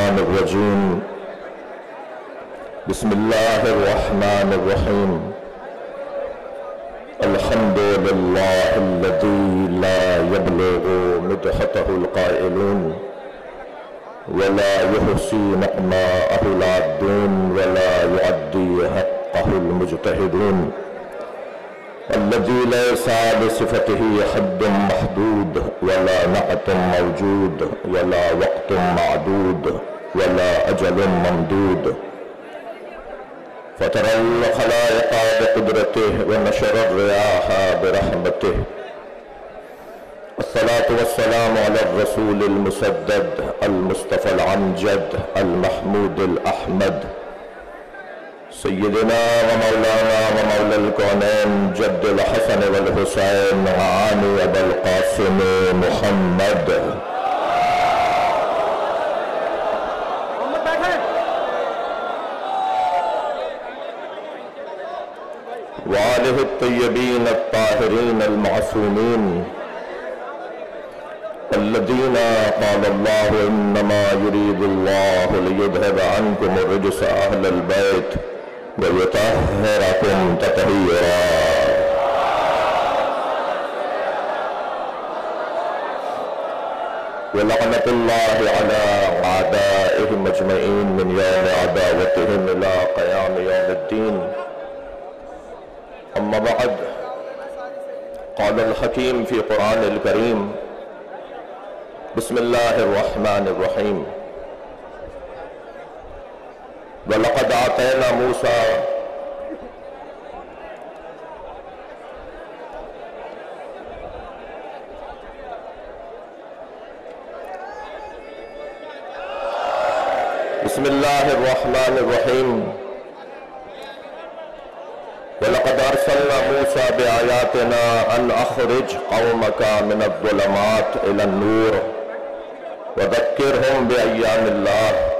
الشيطان الرجيم بسم الله الرحمن الرحيم الحمد لله الذي لا يبلغ مدحته القائلون ولا يحصي نعماءه العادون ولا يعدي حقه المجتهدون الذي ليس لصفته حد محدود ولا نعت موجود ولا وقت معدود ولا أجل ممدود فترى الخلائق بقدرته ونشر الرياح برحمته الصلاة والسلام على الرسول المسدد المصطفى العمجد المحمود الأحمد سيدنا ومولانا ومولى الكونين جد الحسن والحسين وعاني أبا القاسم محمد وآله الطيبين الطاهرين المعصومين الذين قال الله إنما يريد الله ليذهب عنكم الرجس أهل البيت ويطهركم تطهيرا ولعنة الله على أعدائهم أجمعين من يوم عداوتهم إلى قيام يوم الدين أما بعد قال الحكيم في قرآن الكريم بسم الله الرحمن الرحيم وَلَقَدْ آتَيْنَا مُوسَى بسم الله الرحمن الرحيم وَلَقَدْ أَرْسَلْنَا مُوسَى بِآيَاتِنَا أَنْ أَخْرِجْ قَوْمَكَ مِنَ الظُّلُمَاتِ إِلَى النُّورِ وَذَكِّرْهُم بِأَيَّامِ اللَّهِ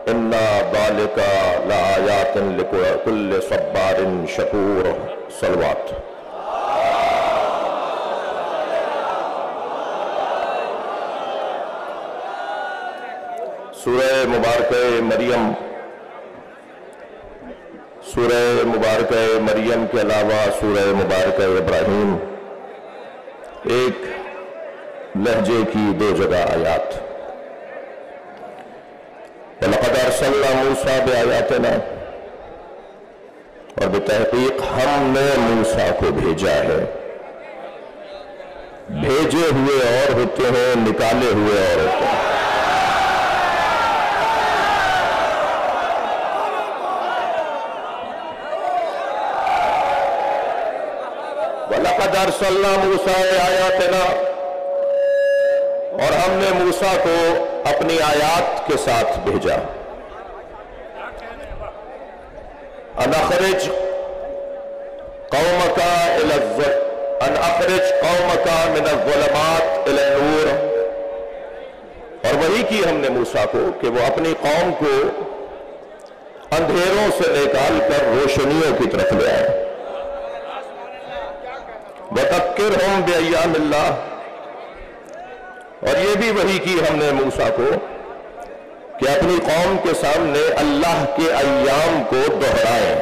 إِنَّ ذَلِكَ لَآيَاتٍ لِكُلِّ صَبَّارٍ شَكُورٍ صلوات سورہ مبارکہ مریم کے علاوہ سورہ مبارکہ ابراہیم ایک لہجے کی 2 جگہ آیات وَلَقَدْ أَرْسَلْنَا مُوسَى بِآيَاتِنَا اور بتحقیق ہم نے موسیٰ کو بھیجا ہے بھیجے ہوئے اور ہوتے ہیں نکالے ہوئے اور ہوتے ہیں وَلَقَدْ أَرْسَلْنَا مُوسَى بِآيَاتِنَا اور ہم نے موسیٰ کو اپنی آیات کے ساتھ بھیجا ان اخرج قومک من الظلمات الى النور اور وہی کی ہم نے موسیٰ کو کہ وہ اپنی قوم کو اندھیروں سے نکال کر روشنیوں کی طرف لے آئے وَذَكِّرْهُم بِأَيَّامِ اللَّهِ اور یہ بھی وحی کی ہم نے موسیٰ کو کہ اپنی قوم کے سامنے اللہ کے ایام کو دہرائیں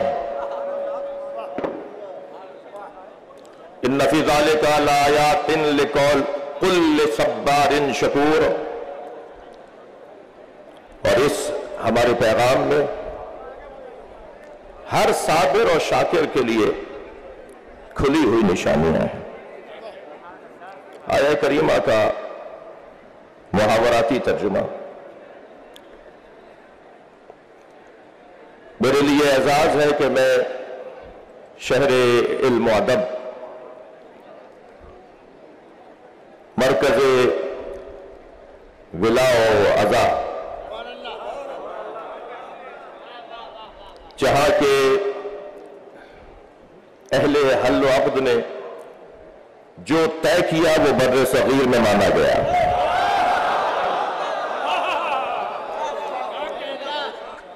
إِنَّ فِي ذَلِكَ لَآيَاتٍ لِكُلِّ صَبَّارٍ شَكُورٍ اور اس ہمارے پیغام میں ہر صابر اور شاکر کے لیے کھلی ہوئی نشانیاں ہیں آیہ کریمہ کا محاوراتی ترجمہ میرے لیے اعزاز ہے کہ میں شہر علم و ادب مرکز ولا و ازا جہاں کے اہل حل و عقد نے جو طے کیا وہ بر صغیر میں مانا گیا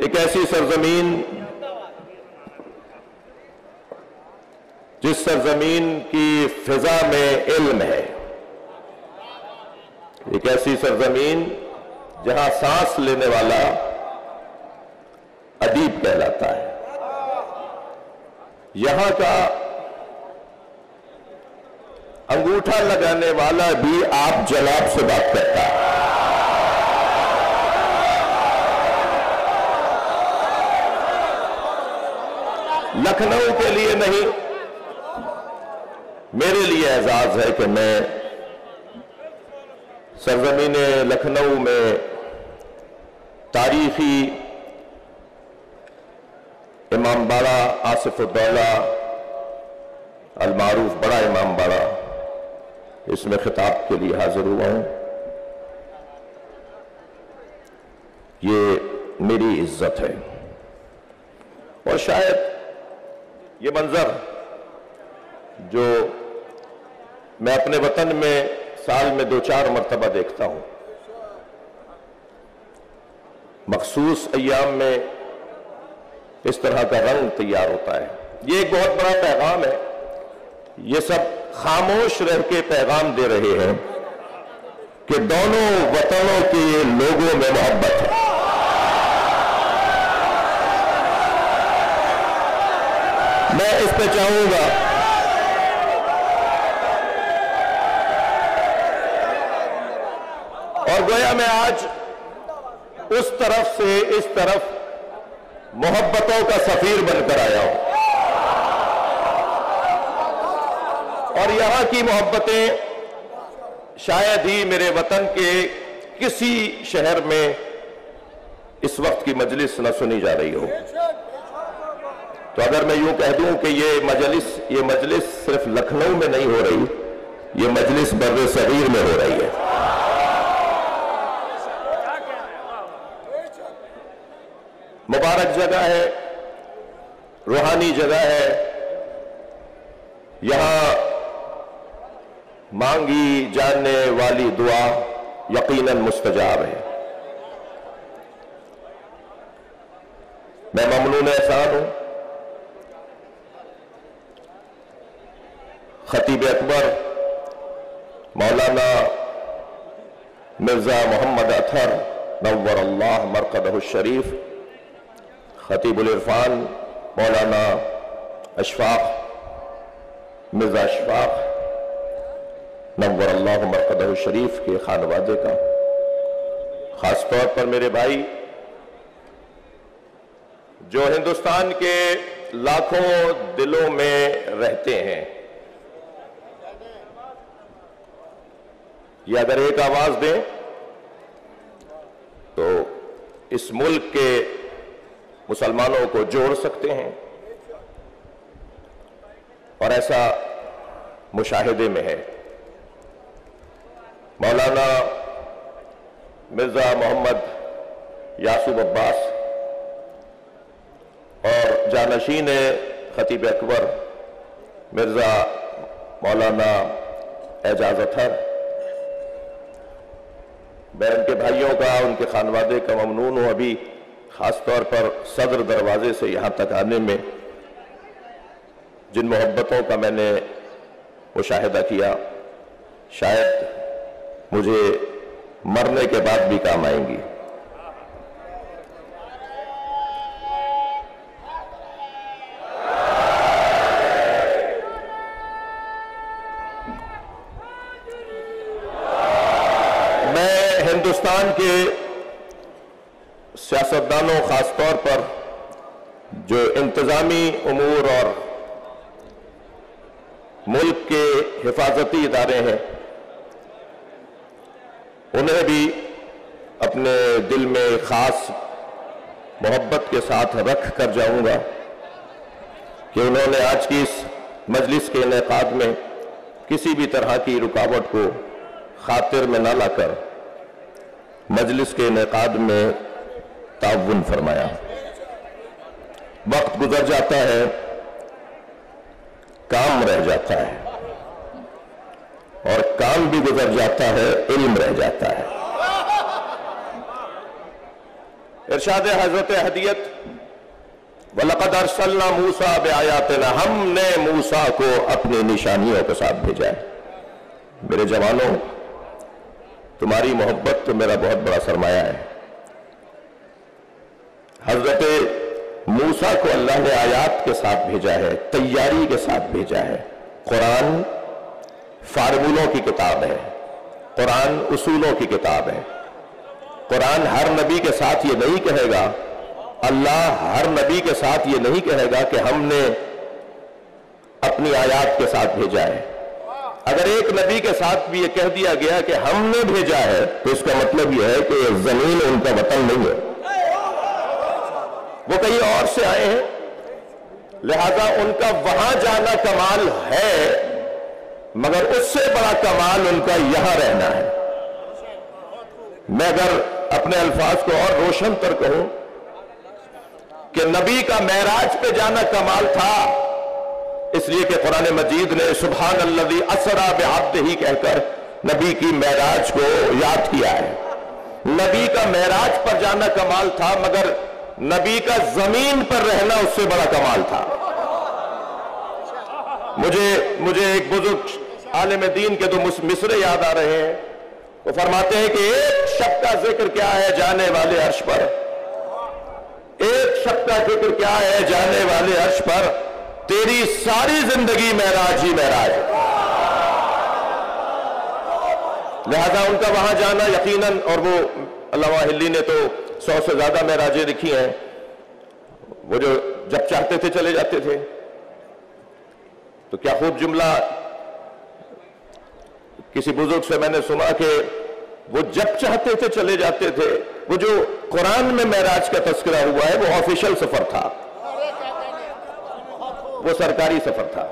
ایک ایسی سرزمین جس سرزمین کی فضا میں علم ہے ایک ایسی سرزمین جہاں سانس لینے والا ادیب کہلاتا ہے، یہاں کا انگوٹھا لگانے والا بھی آپ جناب سے بات کرتا ہے۔ لکھنؤ کے لیے نہیں، میرے لیے اعزاز ہے کہ میں سرزمین لکھنؤ میں تاریخی امام باڑہ آصف الدولہ المعروف بڑا امام باڑہ، اس میں خطاب کے لیے حاضر ہوا ہوں۔ یہ میری عزت ہے، اور شاید یہ منظر جو میں اپنے وطن میں سال میں 2-4 مرتبہ دیکھتا ہوں، مخصوص ایام میں اس طرح کا رنگ تیار ہوتا ہے، یہ ایک بہت بڑا پیغام ہے۔ یہ سب خاموش رہ کے پیغام دے رہے ہیں کہ دونوں وطنوں کے لوگوں میں محبت ہے۔ میں اس پہ چاہوں گا اور گویا میں آج اس طرف سے اس طرف محبتوں کا سفیر بن کر آیا ہوں، اور یہاں کی محبتیں شاید ہی میرے وطن کے کسی شہر میں اس وقت کی مجلس نہ سنی جا رہی ہو۔ تو اگر میں یوں کہہ دوں کہ یہ مجلس صرف لکھنؤ میں نہیں ہو رہی، یہ مجلس بر صغیر میں ہو رہی ہے۔ مبارک جگہ ہے، روحانی جگہ ہے، یہاں مانگی جانے والی دعا یقیناً مستجاب ہے۔ میں ممنون احسان ہوں خطیب اکبر مولانا مرزا محمد اطہر نور اللہ مرقدہ الشریف، خطیب العرفان مولانا اشفاق مرزا اشفاق نور اللہ مرقدہ الشریف کے خانوادے کا، خاص طور پر میرے بھائی جو ہندوستان کے لاکھوں دلوں میں رہتے ہیں، یہ اگر ایک آواز دیں تو اس ملک کے مسلمانوں کو جوڑ سکتے ہیں، اور ایسا مشاہدے میں ہے۔ مولانا مرزا محمد یعصوب عباس اور جانشین خطیب اکبر مرزا مولانا اعجاز اطہر، میں ان کے بھائیوں کا، ان کے خانوادے کا ممنون ہوں۔ ابھی خاص طور پر صدر دروازے سے یہاں تک آنے میں جن محبتوں کا میں نے مشاہدہ کیا، شاید مجھے مرنے کے بعد بھی کام آئیں گی۔ میں ہندوستان کے سیاستدانوں، خاص طور پر جو انتظامی امور اور ملک کے حفاظتی ادارے ہیں، انہیں بھی اپنے دل میں خاص محبت کے ساتھ رکھ کر جاؤں گا کہ انہوں نے آج کی اس مجلس کے انعقاد میں کسی بھی طرح کی رکاوٹ کو خاطر میں نہ لا کر مجلس کے انعقاد میں تعاون فرمایا۔ وقت گزر جاتا ہے، کام رہ جاتا ہے، اور کام بھی گزر جاتا ہے، علم رہ جاتا ہے۔ ارشاد حضرت ہدیت وَلَقَدْ أَرْسَلْنَا مُوسَىٰ بِآيَاتِنَا، ہم نے موسیٰ کو اپنی نشانیوں کے ساتھ بھیجا ہے۔ میرے جوانوں، تمہاری محبت تو میرا بہت بڑا سرمایہ ہے۔ حضرت موسیٰ کو اللہ نے آیات کے ساتھ بھیجا ہے، تیاری کے ساتھ بھیجا ہے۔ قرآن فارمولوں کی کتاب ہے، قرآن اصولوں کی کتاب ہے۔ قرآن ہر نبی کے ساتھ یہ نہیں کہے گا، اللہ ہر نبی کے ساتھ یہ نہیں کہے گا کہ ہم نے اپنی آیات کے ساتھ بھیجا ہے۔ اگر ایک نبی کے ساتھ بھی یہ کہہ دیا گیا کہ ہم نے بھیجا ہے تو اس کا مطلب یہ ہے کہ یہ زمین ان کا وطن نہیں ہے، وہ کہیں اور سے آئے ہیں، لہذا ان کا وہاں جانا کمال ہے، مگر اس سے بڑا کمال ان کا یہاں رہنا ہے۔ میں اگر اپنے الفاظ کو اور روشن تر کہوں کہ نبی کا معراج پہ جانا کمال تھا، اس لیے کہ قرآن مجید نے سبحان الذی اسری بعبدہ کہہ کر نبی کی معراج کو یاد کیا ہے۔ نبی کا معراج پر جانا کمال تھا، مگر نبی کا زمین پر رہنا اس سے بڑا کمال تھا۔ مجھے ایک بزرگ عالم دین کے دو مصرے یاد آ رہے ہیں۔ وہ فرماتے ہیں کہ ایک شب کا ذکر کیا ہے جانے والے عرش پر، ایک شب کا ذکر کیا ہے جانے والے عرش پر، تیری ساری زندگی معراج ہی معراج ہے۔ لہذا ان کا وہاں جانا یقیناً، اور وہ علامہ حلی نے تو 100 سے زیادہ معراجیں لکھی ہیں، وہ جو جب چاہتے تھے چلے جاتے تھے۔ تو کیا خوب جملہ کسی بزرگ سے میں نے سنا کہ وہ جب چاہتے تھے چلے جاتے تھے۔ وہ جو قرآن میں معراج کا تذکرہ ہوا ہے وہ آفیشل سفر تھا، وہ سرکاری سفر تھا۔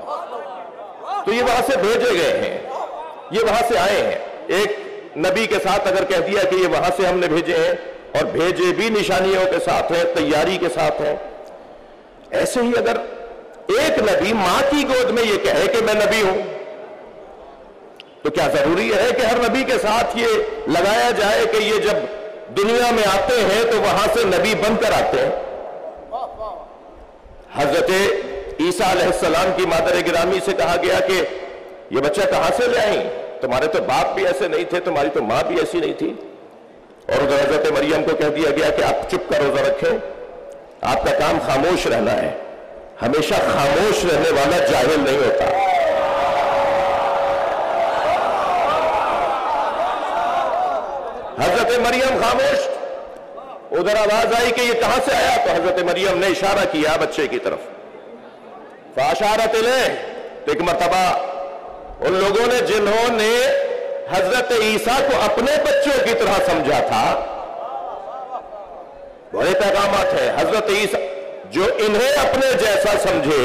تو یہ وہاں سے بھیجے گئے ہیں، یہ وہاں سے آئے ہیں۔ ایک نبی کے ساتھ اگر کہہ دیا کہ یہ وہاں سے ہم نے بھیجے ہیں، اور بھیجے بھی نشانیوں کے ساتھ ہیں، تیاری کے ساتھ ہیں، ایسے ہی اگر ایک نبی ماں کی گود میں یہ کہے کہ میں نبی ہوں، تو کیا ضروری ہے کہ ہر نبی کے ساتھ یہ لگایا جائے کہ یہ جب دنیا میں آتے ہیں تو وہاں سے نبی بن کر آتے ہیں؟ حضرت عیسیٰ علیہ السلام کی مادر گرامی سے کہا گیا کہ یہ بچہ کہاں سے لے آئیں؟ تمہارے تو باپ بھی ایسے نہیں تھے، تمہاری تو ماں بھی ایسی نہیں تھی۔ اور ادھر حضرت مریم کو کہہ دیا گیا کہ آپ چپ کا روزہ رکھیں، آپ کا کام خاموش رہنا ہے۔ ہمیشہ خاموش رہنے والا جاہل نہیں ہوتا۔ حضرت مریم خاموش، ادھر آواز آئی کہ یہ کہاں سے آیا، تو حضرت مریم نے اشارہ کیا بچے کی طرف، فاشارت الیہ۔ تو ایک مرتبہ ان لوگوں نے جنہوں نے حضرت عیسیٰ کو اپنے بچوں کی طرح سمجھا تھا، بڑے پیغامات ہیں۔ حضرت عیسیٰ جو انہیں اپنے جیسا سمجھے،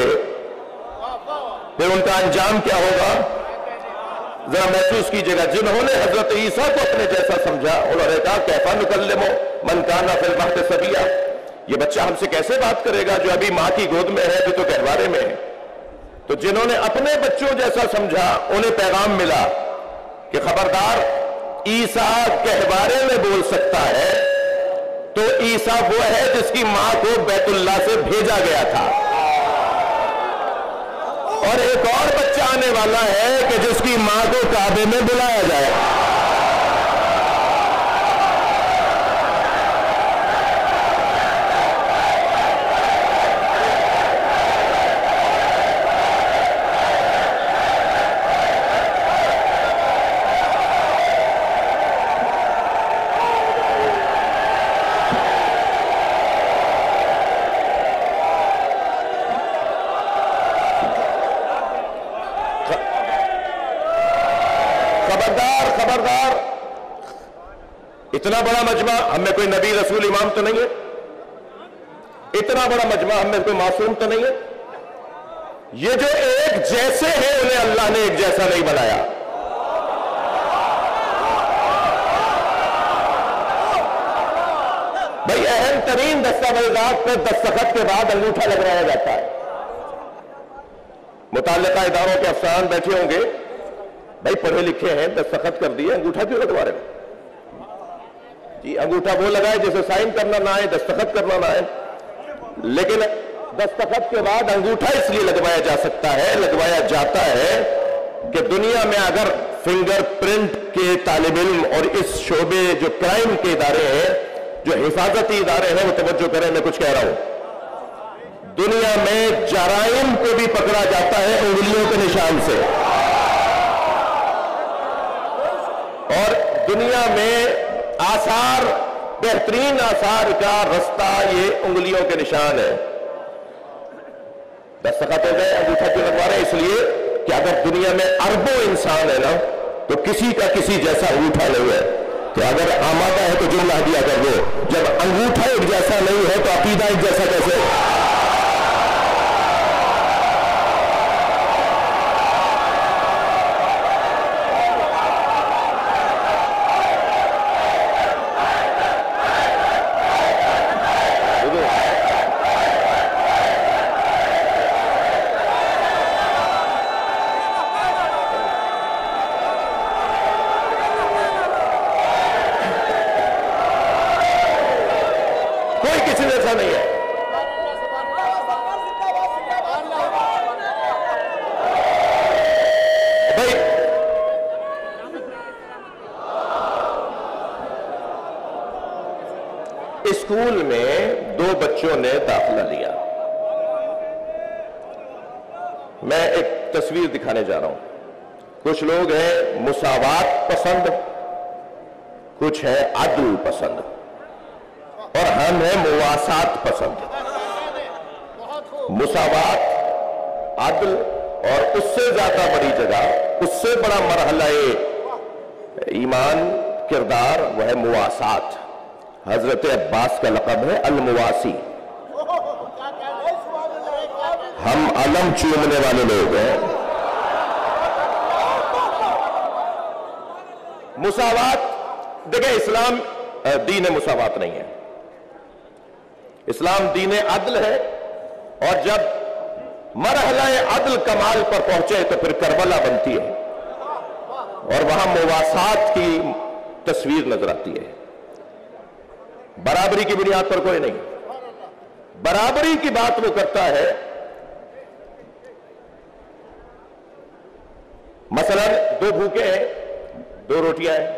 پھر ان کا انجام کیا ہوگا ذرا محسوس کیجئے گا۔ جنہوں نے حضرت عیسیٰ کو اپنے جیسا سمجھا، انہوں نے کہا کیفا نکلم من کان فی المہد صبیا، یہ بچہ ہم سے کیسے بات کرے گا جو ابھی ماں کی گود میں ہے، ابھی تو گہوارے میں ہے۔ تو جنہوں نے اپنے بچوں جیسا سمجھا، انہیں پیغام ملا کہ خبردار، عیسیٰ گہوارے میں بول سکتا ہے تو عیسیٰ وہ ہے جس کی ماں کو بیت اللہ سے بھیجا گیا تھا، اور ایک اور بچہ آنے والا ہے کہ جس کی ماں کو کعبے میں بلایا جائے۔ خبردار، اتنا بڑا مجمع، ہم میں کوئی نبی رسول امام تو نہیں ہے، اتنا بڑا مجمع ہم میں کوئی معصوم تو نہیں ہے۔ یہ جو ایک جیسے ہیں انہیں اللہ نے ایک جیسا نہیں بنایا۔ بھائی اہم ترین دستاویزات پر دستخط کے بعد انگوٹھا لگوایا جاتا ہے۔ متعلقہ اداروں کے افسران بیٹھے ہوں گے، بھائی پڑھے لکھے ہیں، دستخط کر دیے، انگوٹھا کیوں لگوا رہے ہیں؟ جی انگوٹھا وہ لگائے جسے سائن کرنا نہ آئے، دستخط کرنا نہ آئے، لیکن دستخط کے بعد انگوٹھا اس لیے لگوایا جا سکتا ہے، لگوایا جاتا ہے کہ دنیا میں اگر فنگر پرنٹ کے طالب علم اور اس شعبے جو کرائم کے ادارے ہیں، جو حفاظتی ادارے ہیں، وہ توجہ کریں، میں کچھ کہہ رہا ہوں، دنیا میں جرائم کو بھی پکڑا جاتا ہے انگلیوں کے نشان سے، اور دنیا میں آثار، بہترین آثار کا رستہ یہ انگلیوں کے نشان ہے۔ دستخط ہو گئے، انگوٹھا کیوں لگوا رہے ہیں؟ اس لیے کہ اگر دنیا میں اربوں انسان ہے نا تو کسی کا کسی جیسا انگوٹھا نہیں ہے، تو اگر آمادہ ہے تو جملہ دیا کر دو، جب انگوٹھا ایک جیسا نہیں ہے تو عقیدہ ایک جیسا کیسے؟ کوئی کسی جیسا نہیں ہے۔ بھائی اسکول میں دو بچوں نے داخلہ لیا، میں ایک تصویر دکھانے جا رہا ہوں۔ کچھ لوگ ہیں مساوات پسند، کچھ ہیں عدل پسند، اور ہم ہیں مواسات پسند۔ مساوات، عدل، اور اس سے زیادہ بڑی جگہ، اس سے بڑا مرحلہ ایمان کردار وہ ہے مواسات۔ حضرت عباس کا لقب ہے المواسی، ہم علم چومنے والے لوگ ہیں۔ مساوات، دیکھیں اسلام دین مساوات نہیں ہے، اسلام دین عدل ہے، اور جب مرحلہ عدل کمال پر پہنچے تو پھر کربلا بنتی ہے، اور وہاں مواسات کی تصویر نظر آتی ہے۔ برابری کی بنیاد پر کوئی نہیں، برابری کی بات وہ کرتا ہے۔ مثلا دو بھوکے ہیں، دو روٹیاں ہیں،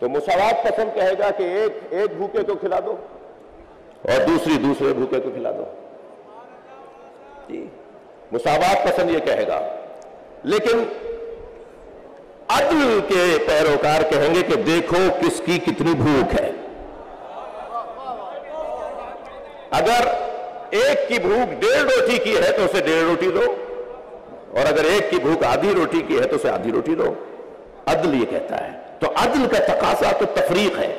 تو مساوات پسند کہے گا کہ ایک بھوکے کو کھلا دو اور دوسرے بھوکے کو کھلا دو، مساوات پسند یہ کہے گا۔ لیکن عدل کے پیروکار کہیں گے کہ دیکھو کس کی کتنی بھوک ہے۔ اگر ایک کی بھوک 1.5 روٹی کی ہے تو اسے 1.5 روٹی دو، اور اگر ایک کی بھوک آدھی روٹی کی ہے تو اسے آدھی روٹی دو۔ عدل یہ کہتا ہے، تو عدل کا تقاضا تو تفریق ہے،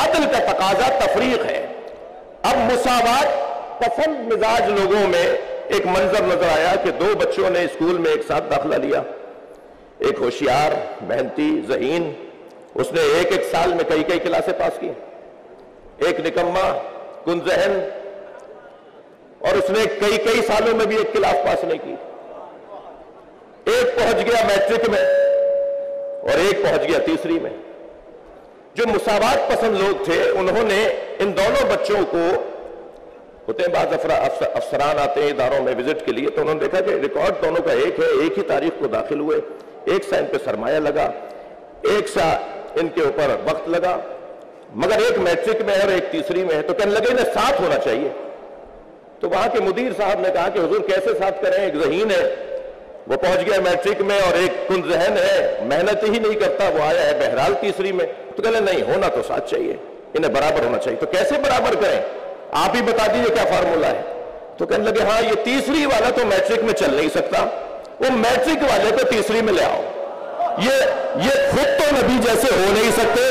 عدل کا تقاضا تفریق ہے۔ اب مساوات پسند مزاج لوگوں میں ایک منظر نظر آیا کہ دو بچوں نے اسکول میں ایک ساتھ داخلہ لیا، ایک ہوشیار، محنتی، ذہین، اس نے ایک سال میں کئی کلاسیں پاس کی، ایک نکما، کن ذہن، اور اس نے کئی سالوں میں بھی ایک کلاس پاس نہیں کی۔ ایک پہنچ گیا میٹرک میں اور ایک پہنچ گیا تیسری میں۔ جو مساوات پسند لوگ تھے انہوں نے ان دونوں بچوں کو، ہوتے ہیں بعض افسران آتے ہیں اداروں میں وزٹ کے لیے، تو انہوں نے دیکھا کہ ریکارڈ دونوں کا ایک ہے، ایک ہی تاریخ کو داخل ہوئے، ایک سا ان پہ سرمایہ لگا، ایک سا ان کے اوپر وقت لگا، مگر ایک میٹرک میں ہے اور ایک تیسری میں ہے، تو کہنے لگے انہیں ساتھ ہونا چاہیے۔ تو وہاں کے مدیر صاحب نے کہا کہ حضور کیسے ساتھ کریں، ایک ذہین ہے وہ پہنچ گیا میٹرک میں اور ایک کن ذہن ہے محنت ہی نہیں کرتا وہ آیا ہے بہرحال تیسری میں۔ تو کہنے نہیں، ہونا تو ساتھ چاہیے، انہیں برابر ہونا چاہیے۔ تو کیسے برابر کریں، آپ ہی بتا دیجئے کیا فارمولا ہے۔ تو کہنے لگے ہاں یہ تیسری والا تو میٹرک میں چل نہیں سکتا، وہ میٹرک والے کو تیسری میں لے آؤ۔ یہ خود تو نبی جیسے ہو نہیں سکتے،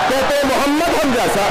کہتے محمد ہم جیسا